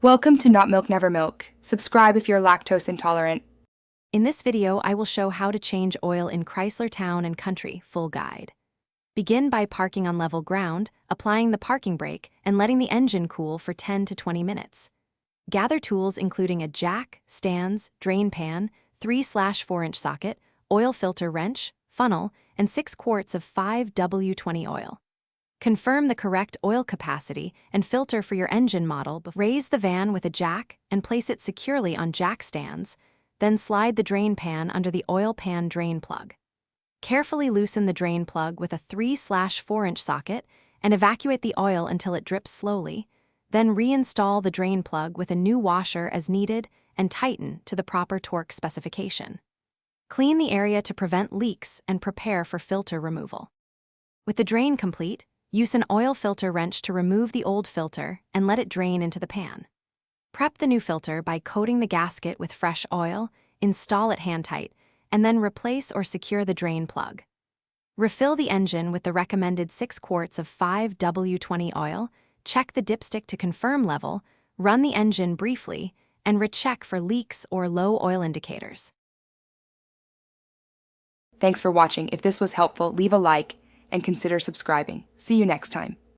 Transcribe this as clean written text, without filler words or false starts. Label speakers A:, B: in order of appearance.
A: Welcome to Not Milk Never Milk. Subscribe if you're lactose intolerant.
B: In this video, I will show how to change oil in Chrysler Town Country full guide. Begin by parking on level ground, applying the parking brake, and letting the engine cool for 10 to 20 minutes. Gather tools including a jack, stands, drain pan, 3/4-inch socket, oil filter wrench, funnel, and 6 quarts of 5W20 oil. Confirm the correct oil capacity and filter for your engine model. Raise the van with a jack and place it securely on jack stands, then slide the drain pan under the oil pan drain plug. Carefully loosen the drain plug with a 3/4-inch socket and evacuate the oil until it drips slowly, then reinstall the drain plug with a new washer as needed and tighten to the proper torque specification. Clean the area to prevent leaks and prepare for filter removal. With the drain complete, use an oil filter wrench to remove the old filter and let it drain into the pan. Prep the new filter by coating the gasket with fresh oil, install it hand-tight, and then replace or secure the drain plug. Refill the engine with the recommended 6 quarts of 5W20 oil, check the dipstick to confirm level, run the engine briefly, and recheck for leaks or low oil indicators.
A: Thanks for watching. If this was helpful, leave a like and consider subscribing. See you next time.